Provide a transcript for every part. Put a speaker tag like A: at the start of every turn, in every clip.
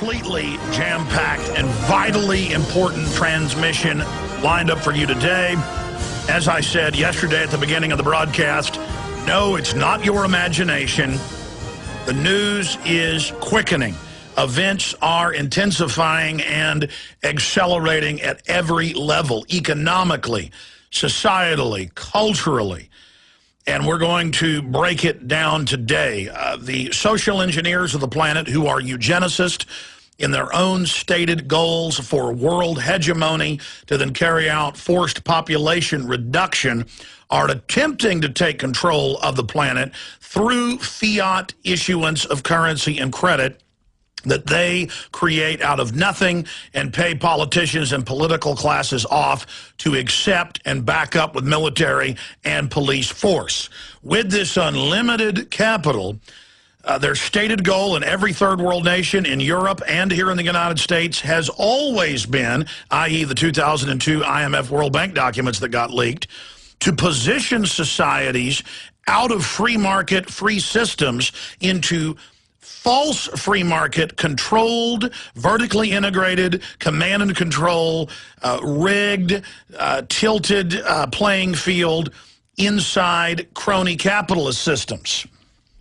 A: completely jam-packed and vitally important transmission lined up for you today. As I said yesterday at the beginning of the broadcast, no, it's not your imagination. The news is quickening. Events are intensifying and accelerating at every level, economically, societally, culturally. And we're going to break it down today. The social engineers of the planet who are eugenicists in their own stated goals for world hegemony to then carry out forced population reduction are attempting to take control of the planet through fiat issuance of currency and credit that they create out of nothing and pay politicians and political classes off to accept and back up with military and police force. With this unlimited capital, their stated goal in every third world nation, in Europe and here in the United States, has always been, i.e. the 2002 IMF World Bank documents that got leaked, to position societies out of free market, free systems into false free market, controlled, vertically integrated, command and control, rigged, tilted playing field inside crony capitalist systems.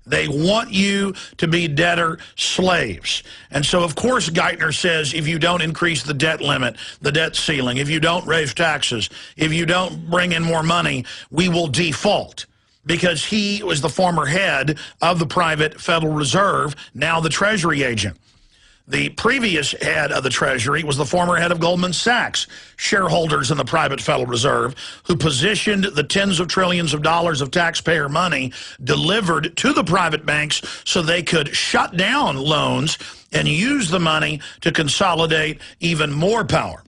A: They want you to be debtor slaves. And so, of course, Geithner says if you don't increase the debt limit, the debt ceiling, if you don't raise taxes, if you don't bring in more money, we will default. Because he was the former head of the private Federal Reserve, now the Treasury agent. The previous head of the Treasury was the former head of Goldman Sachs, shareholders in the private Federal Reserve, who positioned the tens of trillions of dollars of taxpayer money delivered to the private banks so they could shut down loans and use the money to consolidate even more power.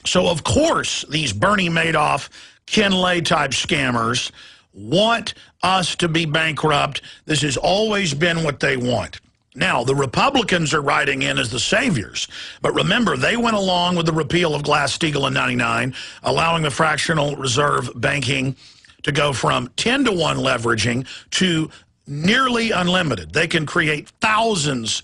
A: So, of course, these Bernie Madoff, Ken Lay-type scammers want us to be bankrupt. This has always been what they want. Now, the Republicans are writing in as the saviors. But remember, they went along with the repeal of Glass-Steagall in '99, allowing the fractional reserve banking to go from 10-to-1 leveraging to nearly unlimited. They can create thousands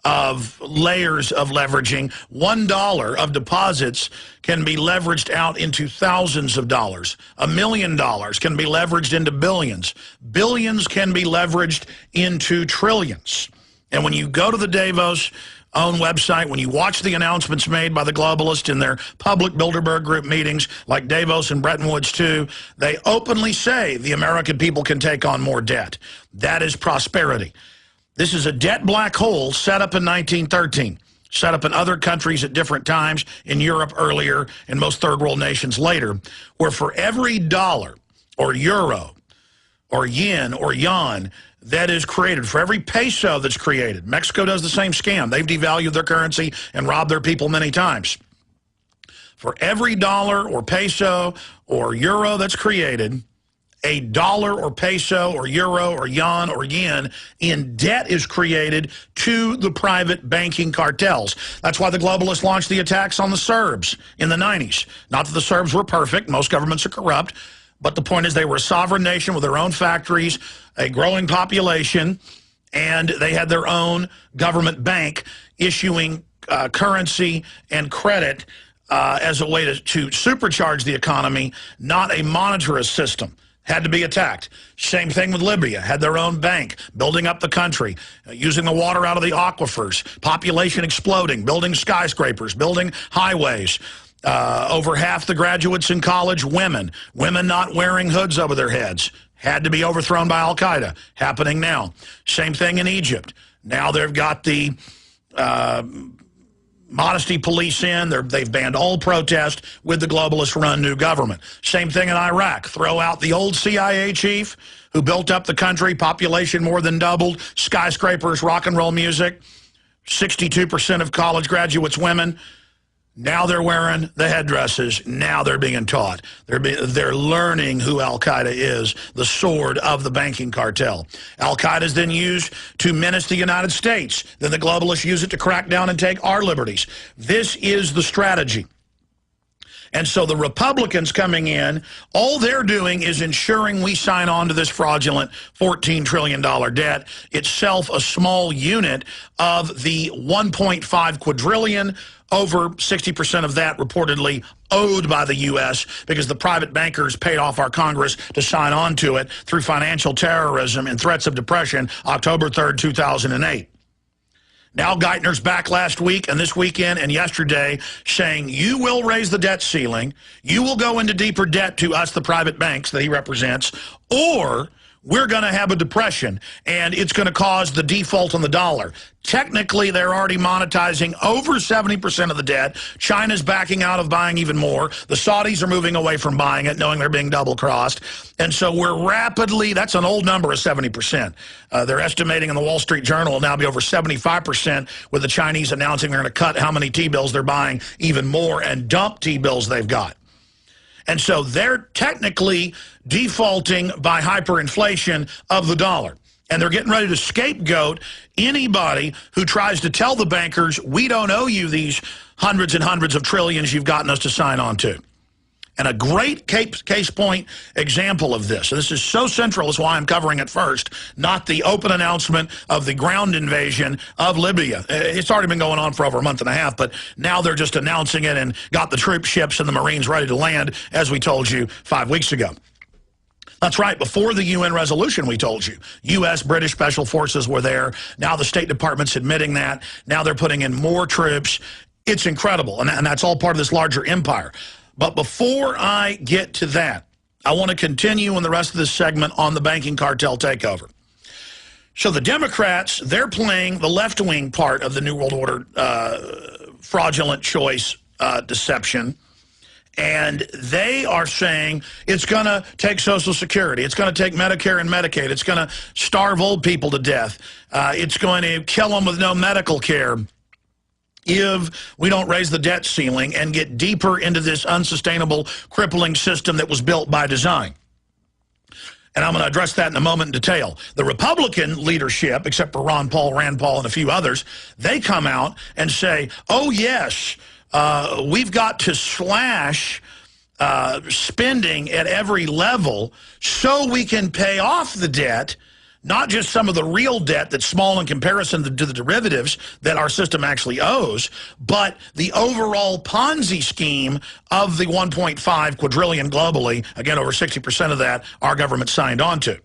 A: of layers of leveraging. $1 of deposits can be leveraged out into thousands of dollars. $1 million can be leveraged into billions. Billions can be leveraged into trillions. And when you go to the Davos own website, when you watch the announcements made by the globalists in their public Bilderberg group meetings, like Davos and Bretton Woods too, they openly say the American people can take on more debt. That is prosperity. This is a debt black hole set up in 1913, set up in other countries at different times, in Europe earlier, and most third world nations later, where for every dollar or euro or yen or yuan that is created, for every peso that's created, Mexico does the same scam. They've devalued their currency and robbed their people many times. For every dollar or peso or euro that's created, a dollar or peso or euro or yuan or yen in debt is created to the private banking cartels. That's why the globalists launched the attacks on the Serbs in the 90s. Not that the Serbs were perfect. Most governments are corrupt. But the point is they were a sovereign nation with their own factories, a growing population, and they had their own government bank issuing currency and credit as a way to supercharge the economy, not a monetarist system. Had to be attacked. Same thing with Libya. Had their own bank, building up the country, using the water out of the aquifers, population exploding, building skyscrapers, building highways. Over half the graduates in college, women. Women not wearing hoods over their heads. Had to be overthrown by Al-Qaeda. Happening now. Same thing in Egypt. Now they've got the modesty police in. They've banned all protest with the globalist-run new government. Same thing in Iraq. Throw out the old CIA chief who built up the country, population more than doubled, skyscrapers, rock and roll music, 62% of college graduates women. Now they're wearing the headdresses. Now they're being taught. They're learning who Al-Qaeda is, the sword of the banking cartel. Al-Qaeda is then used to menace the United States. Then the globalists use it to crack down and take our liberties. This is the strategy. And so the Republicans coming in, all they're doing is ensuring we sign on to this fraudulent $14 trillion debt, itself a small unit of the 1.5 quadrillion, over 60% of that reportedly owed by the U.S. because the private bankers paid off our Congress to sign on to it through financial terrorism and threats of depression, October 3rd, 2008. Now Geithner's back last week and this weekend and yesterday saying you will raise the debt ceiling, you will go into deeper debt to us, the private banks that he represents, or we're going to have a depression and it's going to cause the default on the dollar. Technically, they're already monetizing over 70% of the debt. China's backing out of buying even more. The Saudis are moving away from buying it, knowing they're being double-crossed. And so we're rapidly, that's an old number of 70%. They're estimating in the Wall Street Journal will now be over 75%, with the Chinese announcing they're going to cut how many T-bills they're buying even more and dump T-bills they've got. And so they're technically defaulting by hyperinflation of the dollar. And they're getting ready to scapegoat anybody who tries to tell the bankers, we don't owe you these hundreds and hundreds of trillions you've gotten us to sign on to. And a great case point example of this, and this is so central, is why I'm covering it first, not the open announcement of the ground invasion of Libya. It's already been going on for over a month and a half, but now they're just announcing it and got the troop ships and the Marines ready to land, as we told you 5 weeks ago. That's right, before the UN resolution, we told you. U.S., British Special Forces were there. Now the State Department's admitting that. Now they're putting in more troops. It's incredible, and that's all part of this larger empire. But before I get to that, I want to continue in the rest of this segment on the banking cartel takeover. So the Democrats, they're playing the left-wing part of the New World Order fraudulent choice deception. And they are saying it's going to take Social Security. It's going to take Medicare and Medicaid. It's going to starve old people to death. It's going to kill them with no medical care if we don't raise the debt ceiling and get deeper into this unsustainable, crippling system that was built by design. And I'm going to address that in a moment in detail. The Republican leadership, except for Ron Paul, Rand Paul, and a few others, they come out and say, oh, yes, we've got to slash spending at every level so we can pay off the debt, not just some of the real debt that's small in comparison to the derivatives that our system actually owes, but the overall Ponzi scheme of the 1.5 quadrillion globally. Again, over 60% of that our government signed on to.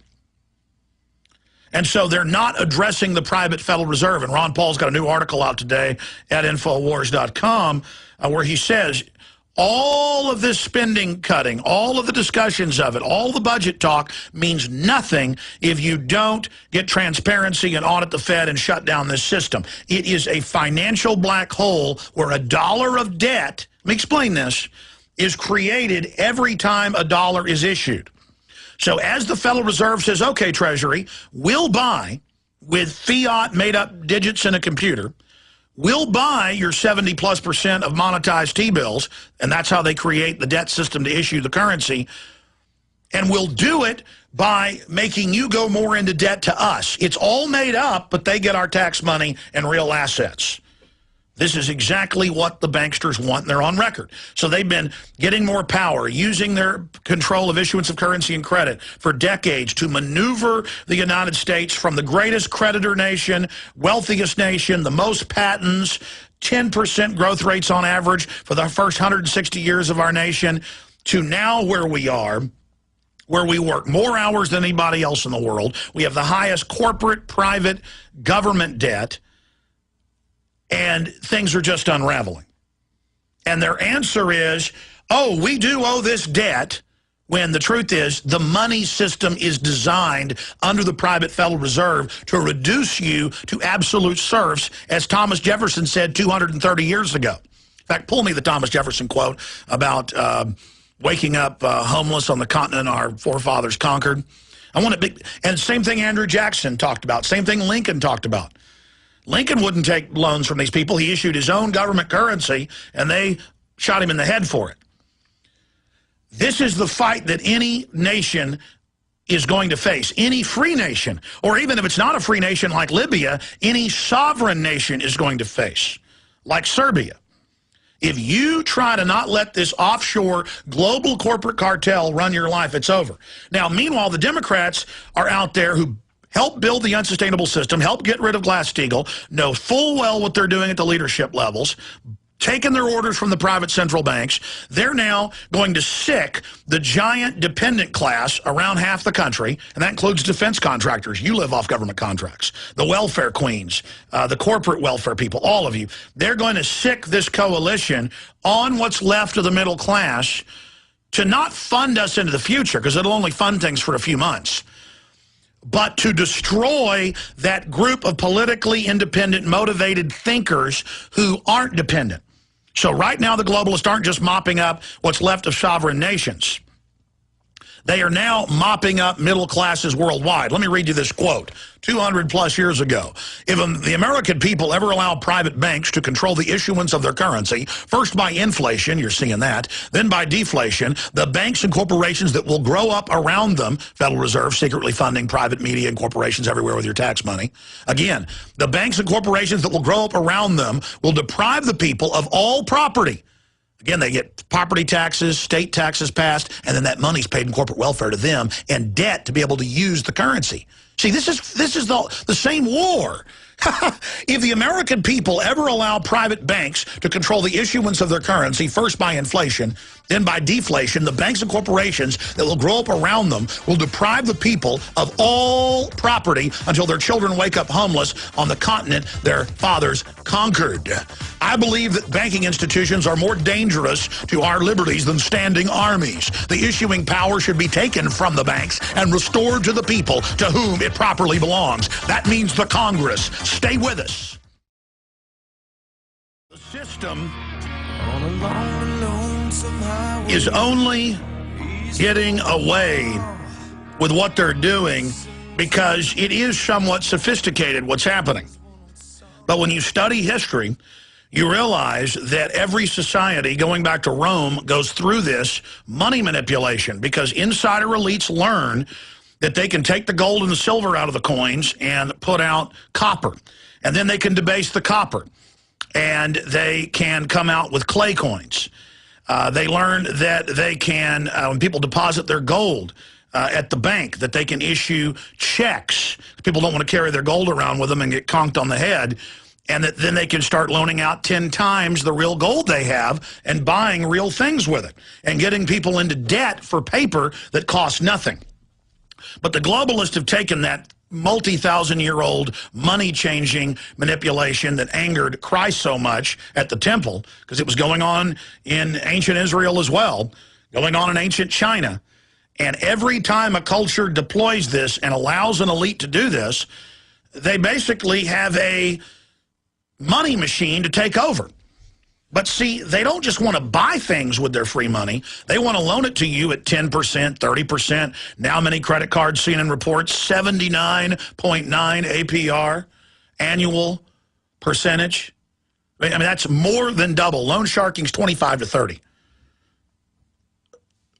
A: And so they're not addressing the private Federal Reserve. And Ron Paul's got a new article out today at Infowars.com where he says all of this spending cutting, all of the discussions of it, all the budget talk means nothing if you don't get transparency and audit the Fed and shut down this system. It is a financial black hole where a dollar of debt, let me explain this, is created every time a dollar is issued. So as the Federal Reserve says, okay, Treasury, we'll buy with fiat made up digits in a computer, we'll buy your 70+% of monetized T-bills, and that's how they create the debt system to issue the currency, and we'll do it by making you go more into debt to us. It's all made up, but they get our tax money and real assets. This is exactly what the banksters want, and they're on record. So they've been getting more power, using their control of issuance of currency and credit for decades to maneuver the United States from the greatest creditor nation, wealthiest nation, the most patents, 10% growth rates on average for the first 160 years of our nation, to now where we are, where we work more hours than anybody else in the world. We have the highest corporate, private, government debt, and things are just unraveling. And their answer is, oh, we do owe this debt, when the truth is the money system is designed under the private Federal Reserve to reduce you to absolute serfs, as Thomas Jefferson said 230 years ago. In fact, pull me the Thomas Jefferson quote about waking up homeless on the continent our forefathers conquered. I want it big. And same thing Andrew Jackson talked about. Same thing Lincoln talked about. Lincoln wouldn't take loans from these people. He issued his own government currency, and they shot him in the head for it. This is the fight that any nation is going to face. Any free nation, or even if it's not a free nation like Libya, any sovereign nation is going to face, like Serbia. If you try to not let this offshore global corporate cartel run your life, it's over. Now, meanwhile, the Democrats are out there who help build the unsustainable system, help get rid of Glass-Steagall, know full well what they're doing at the leadership levels, taking their orders from the private central banks. They're now going to sick the giant dependent class around half the country, and that includes defense contractors. You live off government contracts. The welfare queens, the corporate welfare people, all of you. They're going to sick this coalition on what's left of the middle class to not fund us into the future, because it'll only fund things for a few months, but to destroy that group of politically independent, motivated thinkers who aren't dependent. So right now, the globalists aren't just mopping up what's left of sovereign nations. They are now mopping up middle classes worldwide. Let me read you this quote. 200 plus years ago, if the American people ever allow private banks to control the issuance of their currency, first by inflation, you're seeing that, then by deflation, the banks and corporations that will grow up around them, Federal Reserve secretly funding private media and corporations everywhere with your tax money. Again, the banks and corporations that will grow up around them will deprive the people of all property. Again, they get property taxes, state taxes passed, and then that money's paid in corporate welfare to them and debt to be able to use the currency. See, this is the same war. If the American people ever allow private banks to control the issuance of their currency, first by inflation, then by deflation, the banks and corporations that will grow up around them will deprive the people of all property until their children wake up homeless on the continent their fathers conquered. I believe that banking institutions are more dangerous to our liberties than standing armies. The issuing power should be taken from the banks and restored to the people to whom it properly belongs. That means the Congress. Stay with us. The system is only getting away with what they're doing because it is somewhat sophisticated what's happening. But when you study history, you realize that every society, going back to Rome, goes through this money manipulation because insider elites learn that they can take the gold and the silver out of the coins and put out copper. And then they can debase the copper. And they can come out with clay coins. They learn that they can, when people deposit their gold at the bank, that they can issue checks. People don't want to carry their gold around with them and get conked on the head. And that then they can start loaning out 10 times the real gold they have and buying real things with it and getting people into debt for paper that costs nothing. But the globalists have taken that multi-thousand-year-old money-changing manipulation that angered Christ so much at the temple, because it was going on in ancient Israel as well, going on in ancient China. And every time a culture deploys this and allows an elite to do this, they basically have a money machine to take over. But see, they don't just want to buy things with their free money. They want to loan it to you at 10%, 30%. Now many credit cards, CNN reports, 79.9 APR, annual percentage. I mean, that's more than double. Loan sharking's 25 to 30.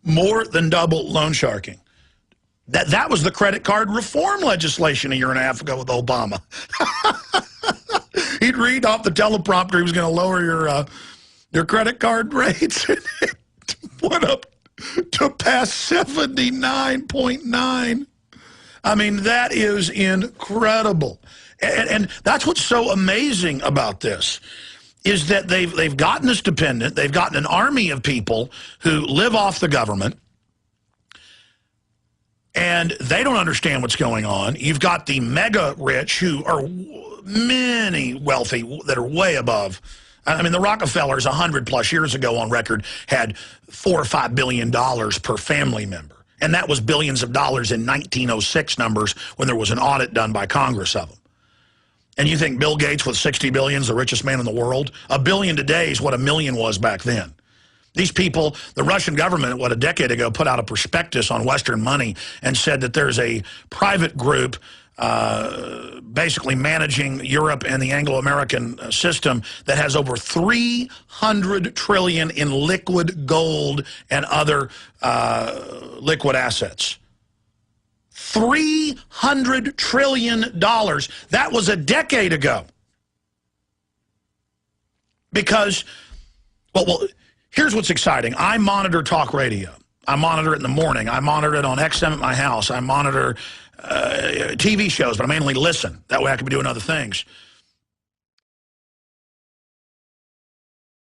A: More than double loan sharking. That was the credit card reform legislation a year and a half ago with Obama. He'd read off the teleprompter he was going to lower your credit card rates. And it went up to pass 79.9. I mean, that is incredible. And that's what's so amazing about this, is that they've gotten us dependent. They've gotten an army of people who live off the government. And they don't understand what's going on. You've got the mega rich who are many wealthy that are way above. I mean, the Rockefellers 100 plus years ago on record had $4 or $5 billion per family member. And that was billions of dollars in 1906 numbers when there was an audit done by Congress of them. And you think Bill Gates with 60 billion is the richest man in the world? $1 billion today is what $1 million was back then. These people, the Russian government, a decade ago, put out a prospectus on Western money and said that there's a private group basically managing Europe and the Anglo-American system that has over 300 trillion in liquid gold and other liquid assets. $300 trillion. That was a decade ago. Because Well, here's what's exciting. I monitor talk radio. I monitor it in the morning. I monitor it on XM at my house. I monitor TV shows, but I mainly listen. That way I can be doing other things.